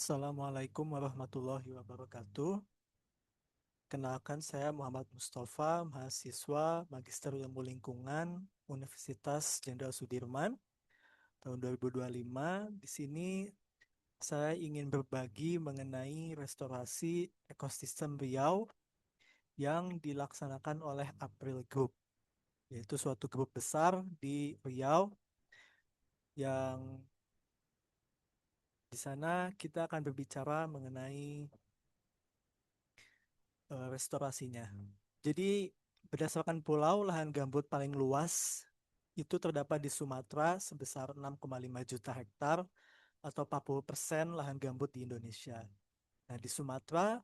Assalamualaikum warahmatullahi wabarakatuh. Kenalkan saya Muhammad Mustafa, mahasiswa Magister Ilmu Lingkungan Universitas Jenderal Sudirman tahun 2025. Di sini saya ingin berbagi mengenai restorasi ekosistem Riau yang dilaksanakan oleh April Group, yaitu suatu grup besar di Riau yang di sana kita akan berbicara mengenai restorasinya. Jadi berdasarkan pulau, lahan gambut paling luas itu terdapat di Sumatera sebesar 6,5 juta hektar atau 40% lahan gambut di Indonesia. Nah, di Sumatera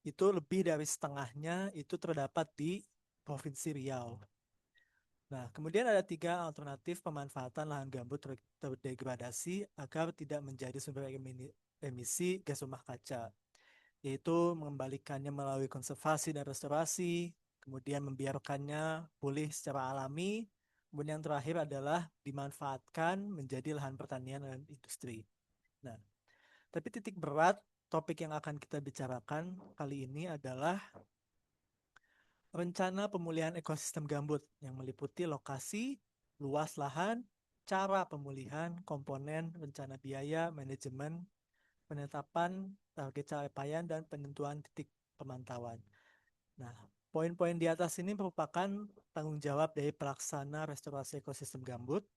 itu lebih dari setengahnya itu terdapat di Provinsi Riau. Nah, kemudian ada tiga alternatif pemanfaatan lahan gambut terdegradasi agar tidak menjadi sumber emisi gas rumah kaca, yaitu mengembalikannya melalui konservasi dan restorasi, kemudian membiarkannya pulih secara alami, kemudian yang terakhir adalah dimanfaatkan menjadi lahan pertanian dan industri. Nah, tapi titik berat topik yang akan kita bicarakan kali ini adalah rencana pemulihan ekosistem gambut yang meliputi lokasi, luas lahan, cara pemulihan, komponen, rencana biaya, manajemen, penetapan target capaian, dan penentuan titik pemantauan. Nah, poin-poin di atas ini merupakan tanggung jawab dari pelaksana restorasi ekosistem gambut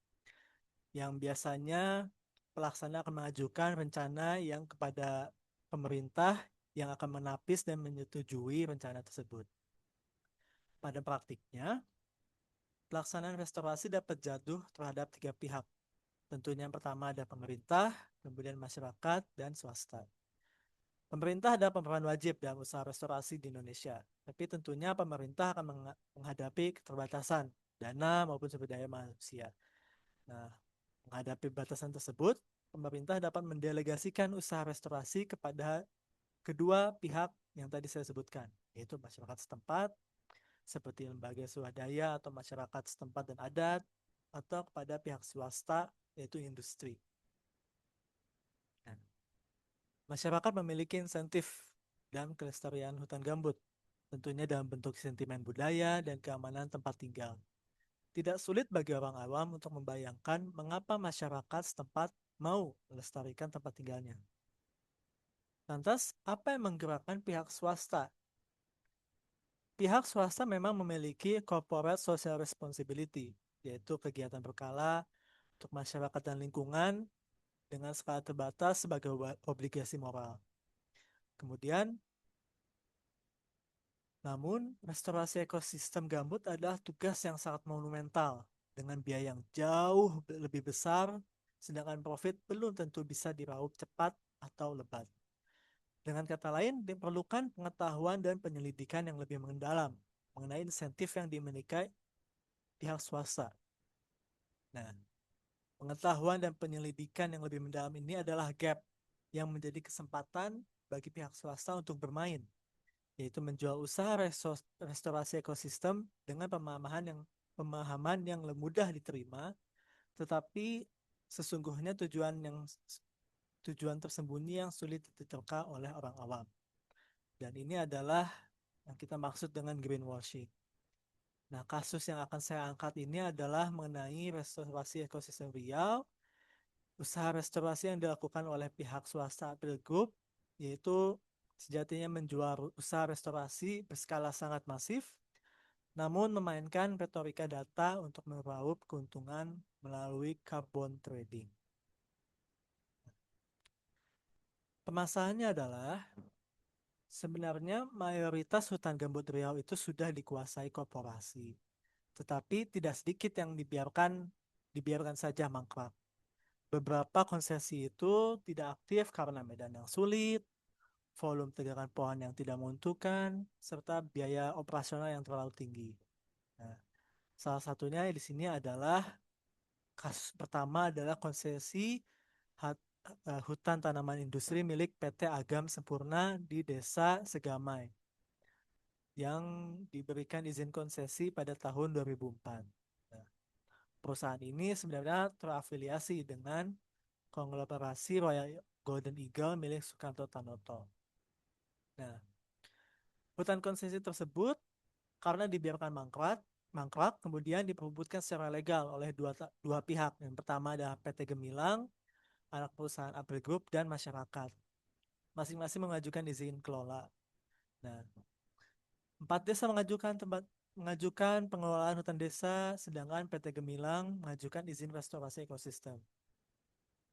yang biasanya pelaksana akan mengajukan rencana yang kepada pemerintah yang akan menapis dan menyetujui rencana tersebut. Pada praktiknya, pelaksanaan restorasi dapat jatuh terhadap tiga pihak. Tentunya yang pertama ada pemerintah, kemudian masyarakat, dan swasta. Pemerintah ada pemeran wajib dalam usaha restorasi di Indonesia, tapi tentunya pemerintah akan menghadapi keterbatasan dana maupun sumber daya manusia. Nah, menghadapi batasan tersebut, pemerintah dapat mendelegasikan usaha restorasi kepada kedua pihak yang tadi saya sebutkan, yaitu masyarakat setempat, seperti lembaga swadaya atau masyarakat setempat dan adat, atau kepada pihak swasta, yaitu industri. Nah, masyarakat memiliki insentif dan kelestarian hutan gambut, tentunya dalam bentuk sentimen budaya dan keamanan tempat tinggal. Tidak sulit bagi orang awam untuk membayangkan mengapa masyarakat setempat mau melestarikan tempat tinggalnya. Lantas, apa yang menggerakkan pihak swasta? Pihak swasta memang memiliki corporate social responsibility, yaitu kegiatan berkala untuk masyarakat dan lingkungan dengan skala terbatas sebagai obligasi moral. Kemudian, namun, restorasi ekosistem gambut adalah tugas yang sangat monumental dengan biaya yang jauh lebih besar, sedangkan profit belum tentu bisa diraup cepat atau lebat. Dengan kata lain, diperlukan pengetahuan dan penyelidikan yang lebih mendalam mengenai insentif yang dimiliki pihak swasta. Nah, pengetahuan dan penyelidikan yang lebih mendalam ini adalah gap yang menjadi kesempatan bagi pihak swasta untuk bermain, yaitu menjual usaha restorasi ekosistem dengan pemahaman yang mudah diterima, tetapi sesungguhnya tujuan tersembunyi yang sulit diterka oleh orang awam. Dan ini adalah yang kita maksud dengan greenwashing. Nah, kasus yang akan saya angkat ini adalah mengenai restorasi ekosistem Riau, usaha restorasi yang dilakukan oleh pihak swasta April Group, yaitu sejatinya menjual usaha restorasi berskala sangat masif, namun memainkan retorika data untuk meraup keuntungan melalui carbon trading. Permasalahannya adalah sebenarnya mayoritas hutan gambut Riau itu sudah dikuasai korporasi, tetapi tidak sedikit yang dibiarkan saja mangkrak. Beberapa konsesi itu tidak aktif karena medan yang sulit, volume tegakan pohon yang tidak menguntungkan, serta biaya operasional yang terlalu tinggi. Nah, salah satunya di sini adalah kasus pertama adalah konsesi hutan tanaman industri milik PT Agam Sempurna di Desa Segamai yang diberikan izin konsesi pada tahun 2004. Nah, perusahaan ini sebenarnya terafiliasi dengan konglomerasi Royal Golden Eagle milik Sukarto Tanoto. Nah, hutan konsesi tersebut karena dibiarkan mangkrak kemudian diperebutkan secara legal oleh dua pihak. Yang pertama adalah PT Gemilang, anak perusahaan April Group, dan masyarakat. Masing-masing mengajukan izin kelola. Nah, 4 desa mengajukan pengelolaan hutan desa, sedangkan PT Gemilang mengajukan izin restorasi ekosistem.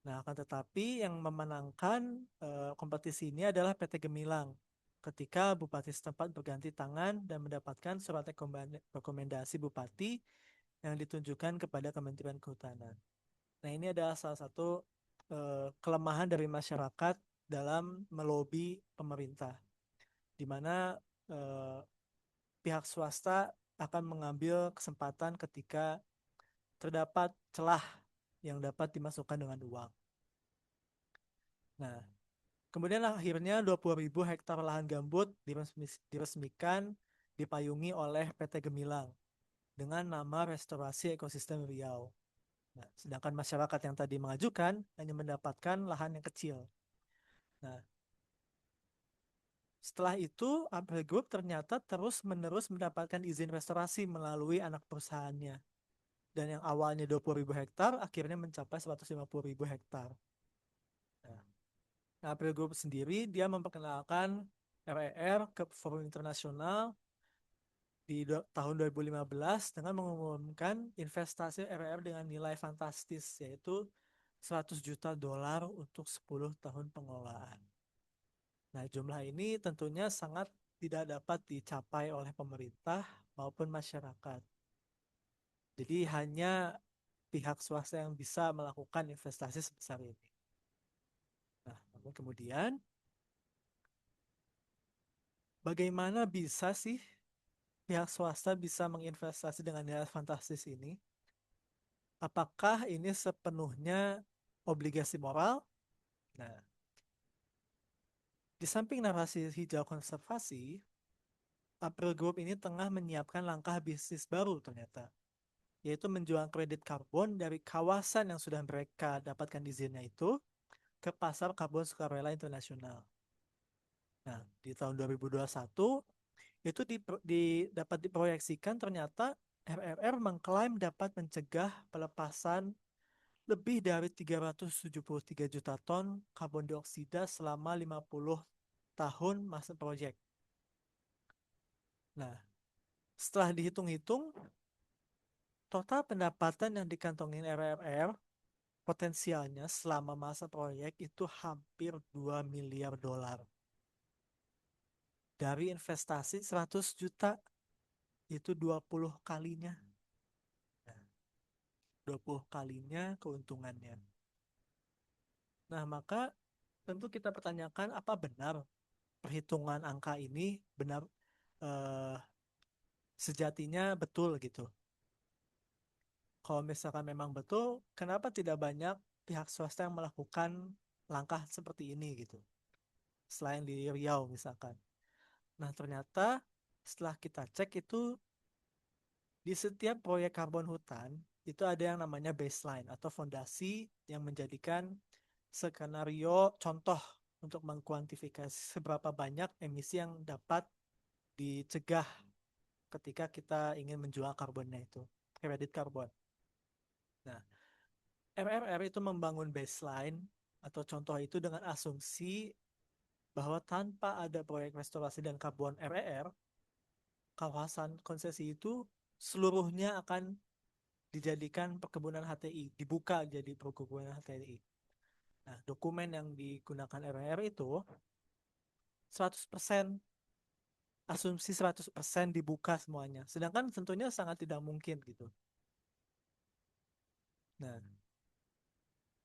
Nah, akan tetapi yang memenangkan kompetisi ini adalah PT Gemilang ketika Bupati setempat berganti tangan dan mendapatkan surat rekomendasi Bupati yang ditunjukkan kepada Kementerian Kehutanan. Nah, ini adalah salah satu kelemahan dari masyarakat dalam melobi pemerintah, di mana eh, pihak swasta akan mengambil kesempatan ketika terdapat celah yang dapat dimasukkan dengan uang. Nah, kemudian akhirnya 20.000 hektar lahan gambut diresmikan dipayungi oleh PT Gemilang dengan nama Restorasi Ekosistem Riau. Nah, sedangkan masyarakat yang tadi mengajukan hanya mendapatkan lahan yang kecil. Nah, setelah itu April Group ternyata terus-menerus mendapatkan izin restorasi melalui anak perusahaannya. Dan yang awalnya 20.000 hektar akhirnya mencapai 150.000 hektar. Nah, April Group sendiri dia memperkenalkan RER ke forum internasional di tahun 2015 dengan mengumumkan investasi RR dengan nilai fantastis yaitu 100 juta dolar untuk 10 tahun pengelolaan. Nah, jumlah ini tentunya sangat tidak dapat dicapai oleh pemerintah maupun masyarakat. Jadi hanya pihak swasta yang bisa melakukan investasi sebesar ini. Nah, namun kemudian bagaimana bisa sih pihak swasta bisa menginvestasi dengan nilai fantastis ini? Apakah ini sepenuhnya obligasi moral? Nah, di samping narasi hijau konservasi, April Group ini tengah menyiapkan langkah bisnis baru ternyata, yaitu menjual kredit karbon dari kawasan yang sudah mereka dapatkan izinnya itu ke pasar karbon sukarela internasional. Nah, di tahun 2021 itu dapat diproyeksikan ternyata RRR mengklaim dapat mencegah pelepasan lebih dari 373 juta ton karbon dioksida selama 50 tahun masa proyek. Nah, setelah dihitung-hitung, total pendapatan yang dikantongin RRR potensialnya selama masa proyek itu hampir 2 miliar dolar. Dari investasi 100 juta, itu 20 kalinya. Nah, 20 kalinya keuntungannya. Nah, maka tentu kita pertanyakan apa benar perhitungan angka ini benar eh, sejatinya betul gitu. Kalau misalkan memang betul, kenapa tidak banyak pihak swasta yang melakukan langkah seperti ini gitu? Selain di Riau misalkan. Nah, ternyata setelah kita cek itu di setiap proyek karbon hutan itu ada yang namanya baseline atau fondasi yang menjadikan skenario contoh untuk mengkuantifikasi seberapa banyak emisi yang dapat dicegah ketika kita ingin menjual karbonnya itu, kredit karbon. Nah, RRR itu membangun baseline atau contoh itu dengan asumsi bahwa tanpa ada proyek restorasi dan karbon RER, kawasan konsesi itu seluruhnya akan dijadikan perkebunan HTI, dibuka jadi perkebunan HTI. Nah, dokumen yang digunakan RR itu 100% asumsi 100% dibuka semuanya. Sedangkan tentunya sangat tidak mungkin gitu. Nah,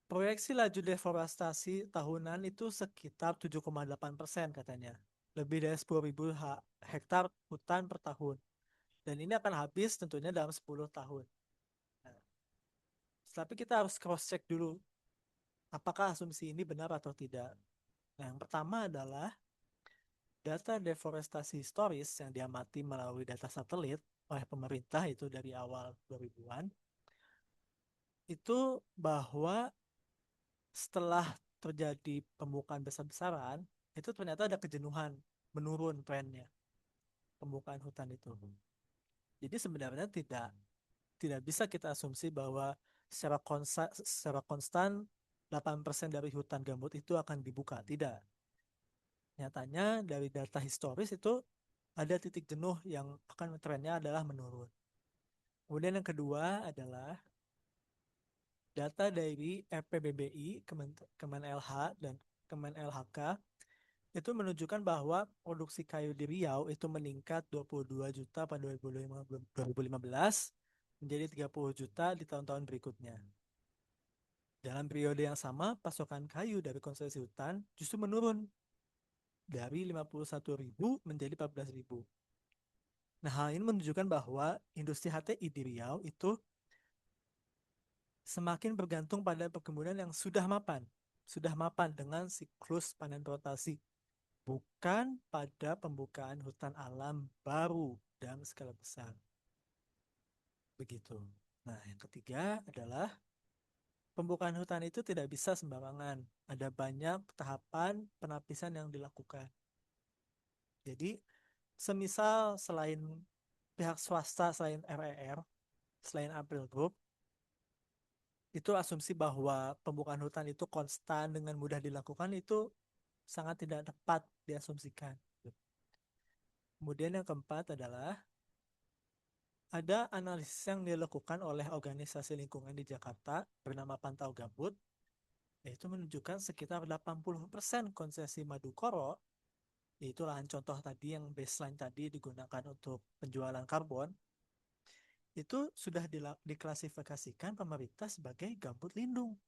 proyeksi laju deforestasi tahunan itu sekitar 7,8% katanya. Lebih dari 10.000 hektar hutan per tahun. Dan ini akan habis tentunya dalam 10 tahun. Nah, tapi kita harus cross check dulu apakah asumsi ini benar atau tidak. Nah, yang pertama adalah data deforestasi historis yang diamati melalui data satelit oleh pemerintah itu dari awal 2000-an itu bahwa setelah terjadi pembukaan besar-besaran, itu ternyata ada kejenuhan, menurun trennya pembukaan hutan itu. Jadi sebenarnya tidak bisa kita asumsi bahwa secara konstan 8% dari hutan gambut itu akan dibuka. Tidak. Nyatanya dari data historis itu ada titik jenuh yang akan trennya adalah menurun. Kemudian yang kedua adalah data dari RPBBI, Kemen LH dan Kemen LHK itu menunjukkan bahwa produksi kayu di Riau itu meningkat 22 juta pada 2015 menjadi 30 juta di tahun-tahun berikutnya. Dalam periode yang sama, pasokan kayu dari konsesi hutan justru menurun dari 51.000 menjadi 14.000. Nah, hal ini menunjukkan bahwa industri HTI di Riau itu semakin bergantung pada perkebunan yang sudah mapan dengan siklus panen rotasi, bukan pada pembukaan hutan alam baru dalam skala besar. Begitu. Nah, yang ketiga adalah pembukaan hutan itu tidak bisa sembarangan. Ada banyak tahapan penapisan yang dilakukan. Jadi, semisal selain pihak swasta, selain RER, selain April Group, itu asumsi bahwa pembukaan hutan itu konstan dengan mudah dilakukan itu sangat tidak tepat diasumsikan. Kemudian yang keempat adalah ada analisis yang dilakukan oleh organisasi lingkungan di Jakarta bernama Pantau Gambut, yaitu menunjukkan sekitar 80% konsesi Madukoro, yaitu lahan contoh tadi yang baseline tadi digunakan untuk penjualan karbon, itu sudah diklasifikasikan pemerintah sebagai gambut lindung.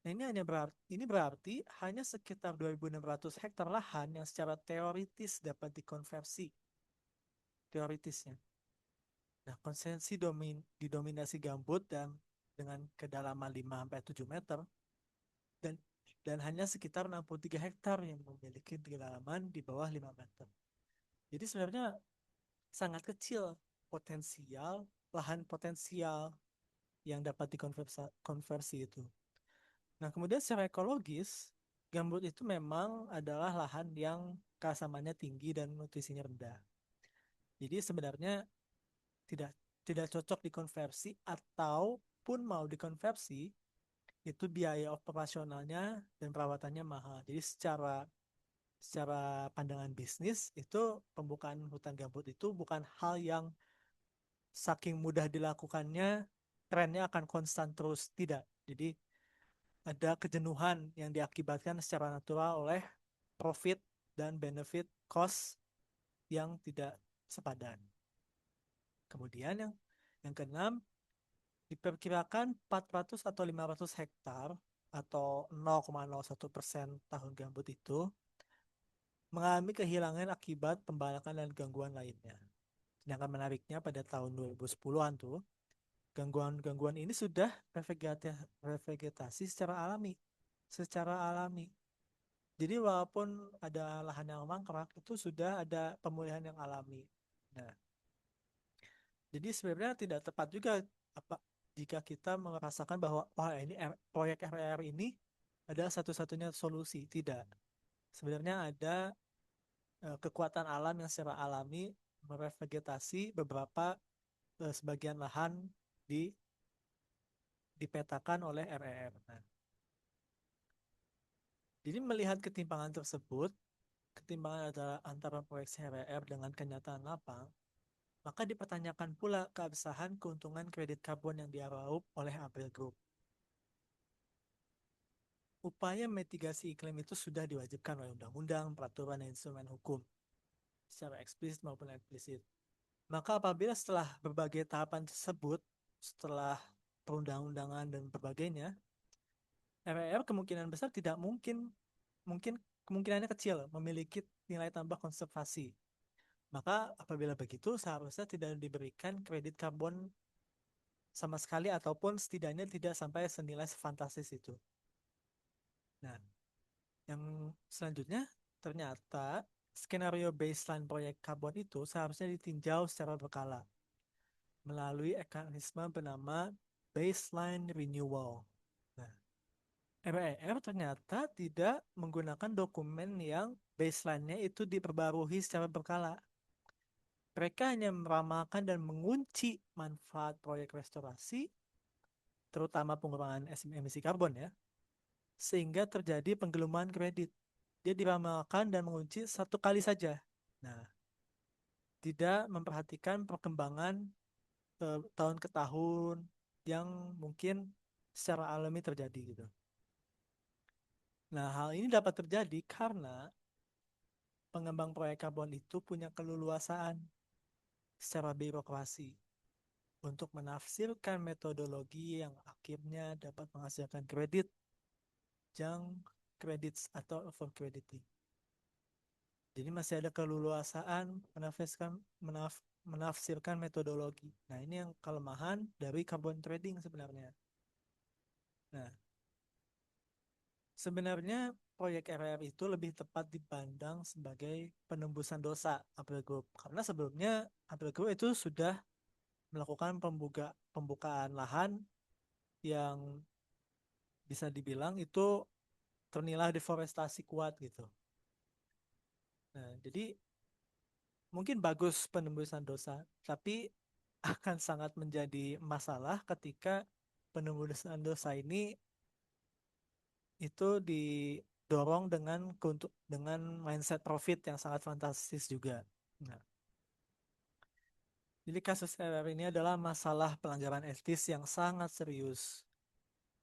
Nah, ini berarti hanya sekitar 2.600 hektar lahan yang secara teoritis dapat dikonversi teoritisnya. Nah, konsesi didominasi gambut dan dengan kedalaman 5-7 meter dan hanya sekitar 63 hektar yang memiliki kedalaman di bawah 5 meter. Jadi sebenarnya sangat kecil lahan potensial yang dapat dikonversi itu. Nah, kemudian secara ekologis, gambut itu memang adalah lahan yang keasamannya tinggi dan nutrisinya rendah. Jadi sebenarnya tidak tidak cocok dikonversi ataupun mau dikonversi itu biaya operasionalnya dan perawatannya mahal. Jadi secara pandangan bisnis itu pembukaan hutan gambut itu bukan hal yang saking mudah dilakukannya trennya akan konstan terus, tidak. Jadi ada kejenuhan yang diakibatkan secara natural oleh profit dan benefit cost yang tidak sepadan. Kemudian yang keenam, diperkirakan 400 atau 500 hektar atau 0,01% tahun gambut itu mengalami kehilangan akibat pembalakan dan gangguan lainnya. Sedangkan menariknya pada tahun 2010-an tuh, gangguan-gangguan ini sudah revegetasi secara alami. Jadi walaupun ada lahan yang mangkrak, itu sudah ada pemulihan yang alami. Nah, jadi sebenarnya tidak tepat juga apa jika kita merasakan bahwa wah ini proyek RR ini adalah satu-satunya solusi. Tidak. Sebenarnya ada kekuatan alam yang secara alami merevegetasi beberapa sebagian lahan di dipetakan oleh RR. Nah, jadi melihat ketimpangan tersebut, ketimpangan antara proyeksi RR dengan kenyataan lapang, maka dipertanyakan pula keabsahan keuntungan kredit karbon yang diraup oleh April Group. Upaya mitigasi iklim itu sudah diwajibkan oleh undang-undang, peraturan, dan instrumen hukum secara eksplisit maupun implisit. Maka apabila setelah berbagai tahapan tersebut, setelah perundang-undangan dan berbagai RR kemungkinan besar tidak mungkin kemungkinannya kecil memiliki nilai tambah konservasi. Maka apabila begitu seharusnya tidak diberikan kredit karbon sama sekali ataupun setidaknya tidak sampai senilai fantastis itu. Nah, yang selanjutnya ternyata skenario baseline proyek karbon itu seharusnya ditinjau secara berkala melalui mekanisme bernama baseline renewal. Nah, RER ternyata tidak menggunakan dokumen yang baseline-nya itu diperbarui secara berkala. Mereka hanya meramalkan dan mengunci manfaat proyek restorasi, terutama pengurangan emisi karbon ya, sehingga terjadi penggelumbang kredit. Dia diramalkan dan mengunci satu kali saja. Nah, tidak memperhatikan perkembangan tahun ke tahun yang mungkin secara alami terjadi gitu. Nah, hal ini dapat terjadi karena pengembang proyek karbon itu punya keleluasaan secara birokrasi untuk menafsirkan metodologi yang akhirnya dapat menghasilkan kredit, junk credits atau overcrediting. Jadi masih ada keleluasaan menafsirkan metodologi. Nah, ini yang kelemahan dari carbon trading sebenarnya. Nah, sebenarnya proyek RR itu lebih tepat dipandang sebagai penembusan dosa April Group. Karena sebelumnya April Group itu sudah melakukan pembukaan lahan yang bisa dibilang itu ternilai deforestasi kuat gitu. Nah, jadi mungkin bagus penembusan dosa, tapi akan sangat menjadi masalah ketika penembusan dosa ini itu didorong dengan mindset profit yang sangat fantastis juga. Nah, jadi kasus RR ini adalah masalah pelanggaran etis yang sangat serius.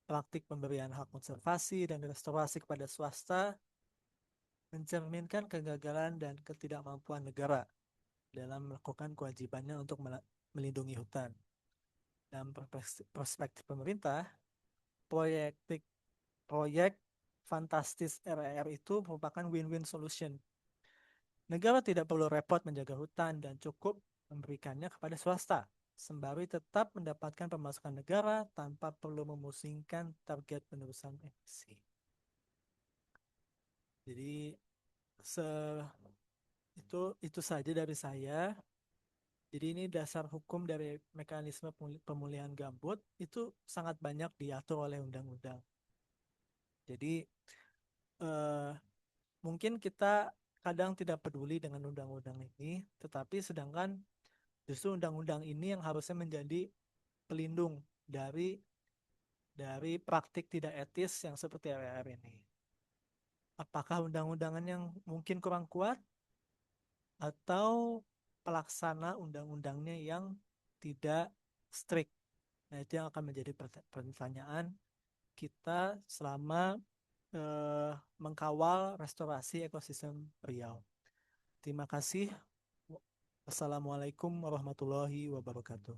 Praktik pemberian hak konservasi dan restorasi kepada swasta mencerminkan kegagalan dan ketidakmampuan negara dalam melakukan kewajibannya untuk melindungi hutan. Dalam perspektif pemerintah, proyek proyek fantastis RER itu merupakan win-win solution. Negara tidak perlu repot menjaga hutan dan cukup memberikannya kepada swasta, sembari tetap mendapatkan pemasukan negara tanpa perlu memusingkan target penerusan emisi. Jadi se itu saja dari saya. Jadi ini dasar hukum dari mekanisme pemulihan gambut itu sangat banyak diatur oleh undang-undang. Jadi eh, mungkin kita kadang tidak peduli dengan undang-undang ini, tetapi sedangkan justru undang-undang ini yang harusnya menjadi pelindung dari praktik tidak etis yang seperti RR ini. Apakah undang-undangan yang mungkin kurang kuat atau pelaksana undang-undangnya yang tidak strict? Nah, itu yang akan menjadi pertanyaan kita selama mengkawal restorasi ekosistem Riau. Terima kasih. Wassalamualaikum warahmatullahi wabarakatuh.